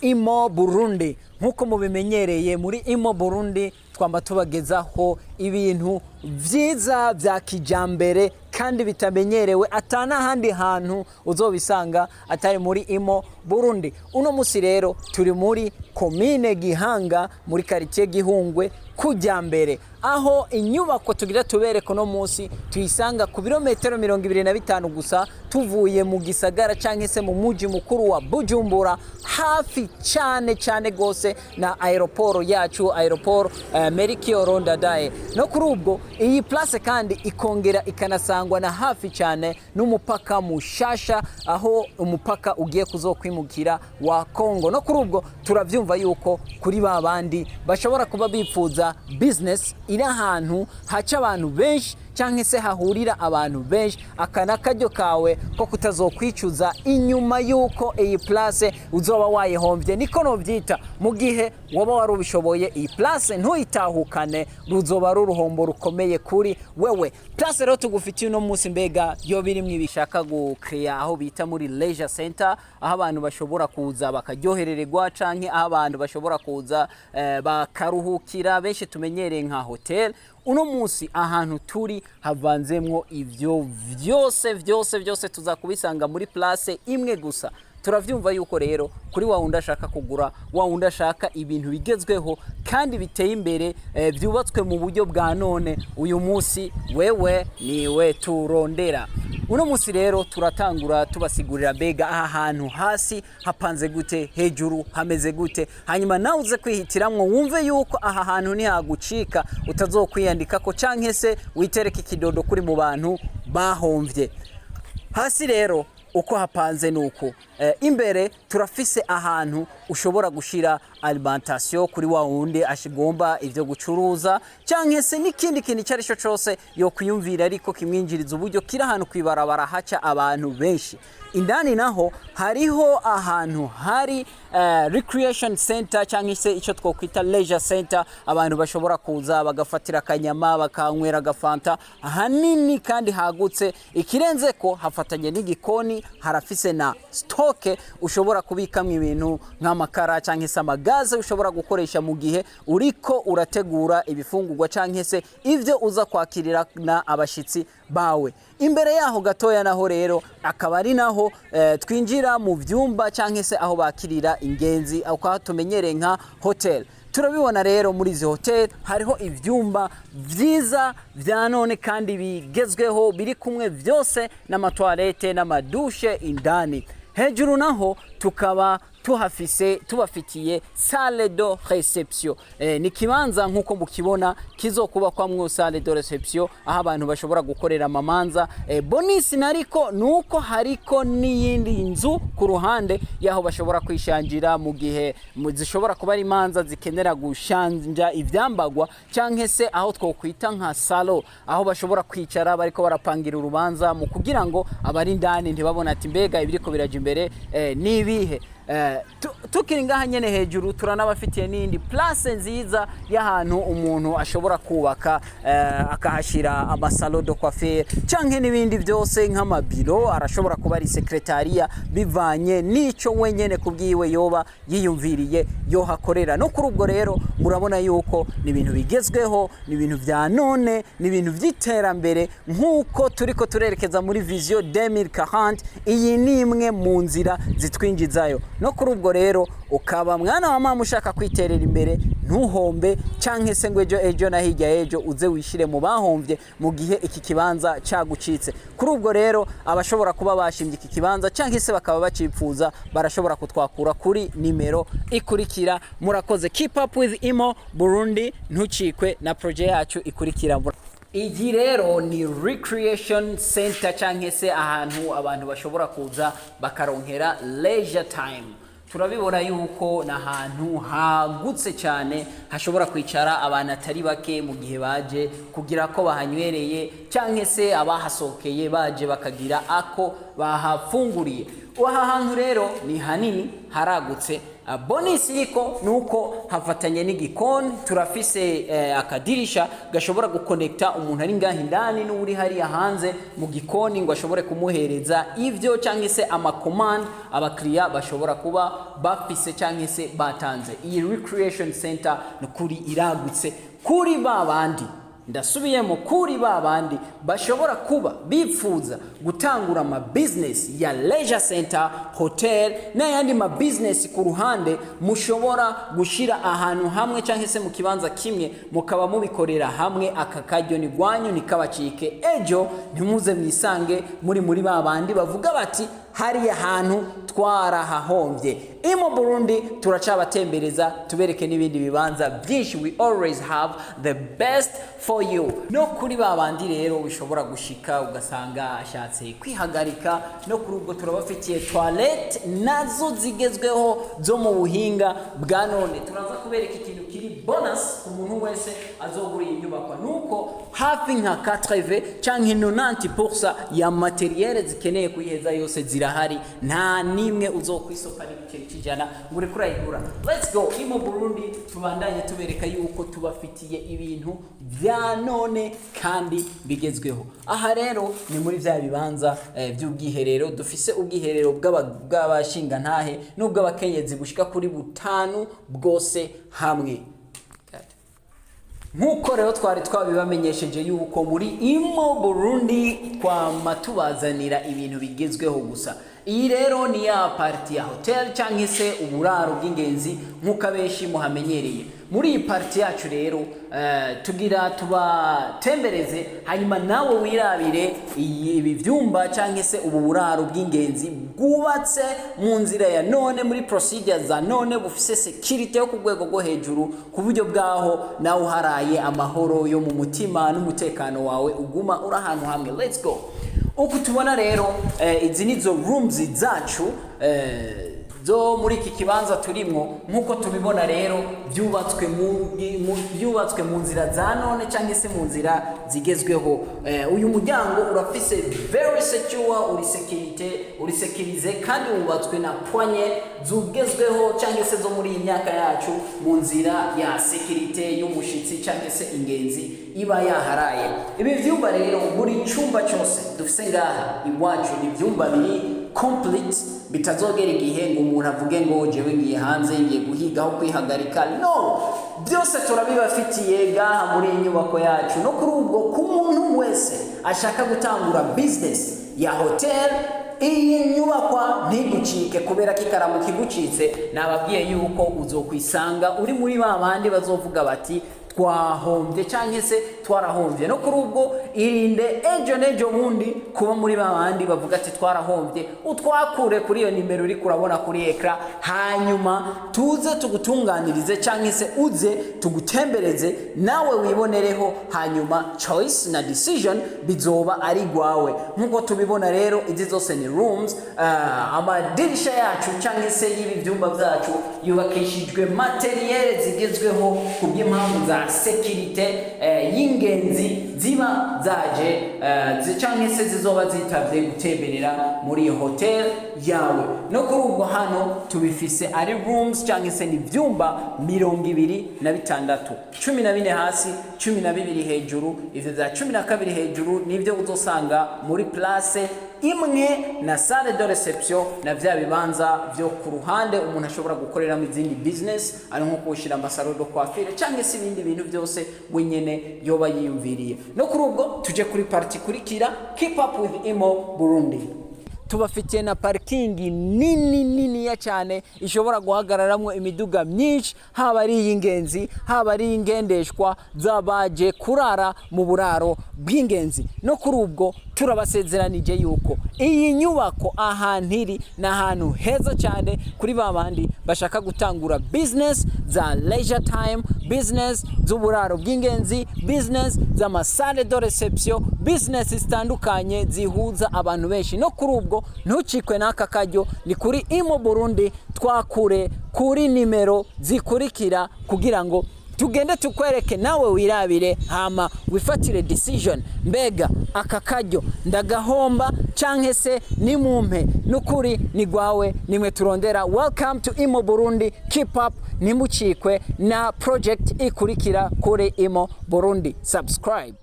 Imo Burundi nkuko mubimenyereye muri Imo Burundi twamba tubagezaho ibintu vyiza vya kijambere kandi bitamenyerewe atana handi hantu uzobisanga atari muri Imo Burundi. Uno musi rero turi muri komine Gihanga muri quartier Gihungwe kujyambere aho inyubako tugira tubereko no musi tuyisanga ku birometero 25 gusa tuvuye mu gisagara canke se mu muji mukuru wa Bujumbura hafi cyane gose na aeroport yacu aeroport Merikio Rondadaye. No kuri ubwo iyi place kandi ikongera ikanasangwa na hafi cyane n'umupaka mushasha aho umupaka ugiye kuzokwimukira wa Kongo. No kuri ubwo turavyumva yuko kuri babandi bashobora kuba bipfuza business iri ahantu haca abantu benshi canke se hahurira abantu benshi akana karyo kawe ko kutazokwicuza inyuma yuko iyi place uzoba wayihomvye niko no vyita mu gihe waba warubishoboye iyi place ntuyitahukane ruzoba ruruhombo rukomeye kuri wewe. Place rero tugufitiye no musi mbega yo birimwe ibishaka gukrea aho bita muri leisure center aho abantu bashobora kuza bakaryoherererwa canke aho abantu bashobora kuza bakaruhukira benshi tumenyereye nka hotel. Uno musi ahantu turi havanzemwo ivyo vyose tuzakubisanga muri place imwe gusa. Turavyumva yuko rero kuri wa wundi ashaka kugura wa wundi ashaka ibintu bigezweho kandi biteye imbere byubatswe mu buryo bwa none uyu musi wewe niwe turondera. Uno musi rero turatangura tubasigurira mbega aha hantu hasi hapanze gute hejuru hameze gute hanyuma nawe uze kwihitiramwo wumve yuko aha hantu ni hagucika utazokwiyandika ko canke se witereka ikidodo kuri mu bantu bahomvye. Hasi rero uko hapanze nuko imbere turafise ahantu ushobora gushira alimentation kuri wa wundi ashigomba ivyo gucuruza canke se n'ikindi kintu cyarisho cyose yo kuyumvira ariko kimwinjiriza uburyo kira ahantu kwibarabara haca abantu benshi. Indani naho hariho ahantu hari recreation center canke se ico twokwita leisure center abantu bashobora kuza bagafatira akanyama bakanywera gafanta hanini kandi hagutse ikirenze ko hafatanye n'igikoni harafise na stoke ushobora kubikamwe ibintu nk'amakara canke se amagaze ushobora gukoresha mu gihe uriko urategura ibifungurwa canke se ivyo uza kwakirira na abashitsi bawe. Imbere yaho gatoya naho rero akaba ari naho twinjira mu vyumba canke se aho bakirira ingenzi aho tumenyereye nka hotel. Turabibona rero muri izi hotel hariho ivyumba vyiza vya none kandi bigezweho biri kumwe vyose n'amatoilette n'amadushe indani. Hejuru naho tukaba tubafitiye salle de réception. Ni kibanza nkuko mukibona kizokuba kwamwo salle de réception aho abantu bashobora gukorera amamanza. Bonus nariko nuko hariko n'iyindi nzu ku ruhande yaho bashobora kwishangira mu gihe zishobora kuba ari imanza zikenera gushanja ivyambagwa canke se aho twokwita nka salon aho bashobora kwicara bariko barapangira urubanza mu kugira ngo abari ndani ntibabona ati mbega ibiriko biraje imbere nibihe. Tukiri ngaha nyene hejuru turanabafitiye n'indi place nziza y'ahantu umuntu ashobora kubaka akahashira amasalo de coiffure canke n'ibindi byose nk'amabiro arashobora kuba ari secretariat bivanye n'ico wenyene kubwiwe yoba yiyumviriye yo hakorera. No kuri ubwo rero murabona yuko ni ibintu bigezweho ni ibintu vya none ni ibintu vy'iterambere nkuko turiko turerekeza muri vision 2040. Iyi ni imwe mu nzira zitwinjizayo. No kuri ubwo rero ukaba mwana wa mama ushaka kwiterera imbere ntuhombe canke se ngo ejo na hirya ejo uze wishire mu bahomvye mu gihe iki kibanza cagucitse. Kuri ubwo rero abashobora kuba bashimye iki kibanza canke se bakaba bacipfuza barashobora kutwakura kuri nimero ikurikira. Murakoze. Keep up with Imo Burundi ntucikwe na project yacu ikurikira. Igi rero ni recreation center canke se ahantu abantu bashobora kuza bakaronkera leisure time. Turabibona yuko na ahantu hagutse cyane hashobora kwicara abantu atari bake mu gihe baje kugira ko bahanywereye canke se abahasokeye baje bakagira ako bahafunguriye. Aha hantu rero ni hanini haragutse bonus iriko nuko hafatanye n'igikoni, turafise akadirisha gashobora gukonekta umuntu ari ngaho indani n'uri hari hanze mu gikoni ngo ashobore kumuhereza ivyo cyangwa se amacommand abakiriya bashobora kuba bafise cyangwa se batanze. Iyi recreation center n'ukuri iragutse kuri babandi, ndasubiyemo kuri babandi bashobora kuba bipfuza gutangura ama business ya leisure center, hotel n'ayandi ma business ku ruhande, mushobora gushira ahantu hamwe cyangwa se mu kibanza kimwe mukaba mubikorera hamwe. Aka karyo ni gwanyu nikabacike ejo ntimuze mwisange muri babandi bavuga bati hari ahantu twarahahombye. Imo Burundi turacabatembereza tubereke n'ibindi bibanza byinshi. We always have the best for you. No kuri babandi rero bishobora gushika ugasanga ashatse kwihagarika, no kuri ubwo turabafitiye toilette nazo zigezweho zo mu buhinga bwa none. Turaza kubereka ikintu kiri bonus ku muntu wese azogura iyi nyubako, nuko hafi nka 80 canke 90% ya matériel zikeneye kuyiheza yose zirahari, nta nimwe uzokwisopa n'ibiceri kijana ngure kurayigura. Let's go Imo Burundi, tubandanye tubereka yuko tubafitiye ibintu bya none kandi bigezweho. Aha rero ni muri vya bibanza by'ubwiherero, dufise ubwiherero bw'abashinga ntahe n'ubw'abakenyezi bushika kuri butanu bwose hamwe. Nkuko rero twari twabibamenyesheje yuko muri Imo Burundi twamatubazanira ibintu bigezweho gusa. Iyi rero ni ya party ya hotel cyangwa se uburaro bw'ingenzi nkuko abenshi muhamenyereye. Muri iyi party yacu rero tugira tubatembereze, hanyuma nawe wirabire ibi byumba cyangwa se ubu buraro bw'ingenzi bwubatse mu nzira ya none, muri procedures za none, bufise security yo ku rwego rwo hejuru, ku buryo bwaho nawe uharaye amahoro yo mu mutima n'umutekano wawe uguma uri ahantu hamwe. Let's go. Uku tubona rero izi nizo rooms zacu zo muri iki kibanza turimo. Nkuko tubibona rero byubatswe mu nzira za none cyangwa se mu nzira zigezweho. Uyu muryango urafise very secure, uri securize kandi wubatswe na poignée zugezweho cyangwa se zo muri iyi myaka yacu, mu nzira ya security y'umushitsi cyangwa se ingenzi iba yaharaye. Ibi vyumba rero muri cyumba cyose dufise ngaha iwacu ni byumba biri complete, bitazogera igihe ngo umuntu avuge ngo jewe ngiye hanze ngiye guhigaho kwihagarika. No, byose turabibafitiye ngaha muri inyubako yacu. No kuri ubwo ku muntu wese ashaka gutangura business ya hotel, iyi nyubakwa ntigucike, kubera kikaramu kigucitse nababwiye yuko uzokwisanga uri muri babandi bazovuga bati twahombye cyangwa se twarahombye. No kuri ubwo irinde ejo nejo bundi kuba muri babandi bavuga ati twarahombye, utwakure kuri iyo nimero uri kurabona kuri ekra, hanyuma tuze tugutunganirize cyangwa se uze tugutembereze nawe wibonereho, hanyuma choice na decision bizoba ari gwawe. Nkuko tubibona rero izi zose ni rooms. Amadirisha yacu cyangwa se y'ibi byumba byacu yubakishijwe materiel zigezweho ku bw'impamvu za security y'ingenzi ziba zaje cyangwa se zizoba zitavye gutemberera muri iyo hotel yawe. No kuri ubwo hano tubifise ari rooms cyangwa se ni byumba 26, 14 hasi 12 hejuru. Ivyo za 12 hejuru nivyo uzosanga muri place imwe na salle de réception na vya bibanza byo ku ruhande umuntu ashobora gukoreramo izindi business, ari nko kushira amasaro do coiffure cyangwa se ibindi bintu byose wenyene yoba yiyumviriye. No kuri ubwo tuje kuri party kurikira. Keep up with Imo Burundi. Tubafitiye na parking nini ya cyane ishobora guhagararamwe imiduga myinshi, haba ari ingenzi haba ari ingendeshwa zabaje kurara mu buraro bw'ingenzi. No kuri ubwo turabasezeranije yuko iyi nyubako ahantu iri na ahantu heza cyane kuri babandi bashaka gutangura business za leisure time, business z'uburaro bw'ingenzi, business za salle de réception, business zitandukanye zihuza abantu benshi. No kuri ubwo ntucikwe n'aka karyo, ni kuri Imo Burundi, twakure kuri nimero zikurikira kugira ngo tugende tukwereke nawe wirabire hama wifatire decision mbega aka karyo ndagahomba canke se nimumpe nukuri ni gwawe nimwe turondera. Welcome to Imo Burundi, keep up, nimucikwe na project ikurikira kuri Imo Burundi. Subscribe.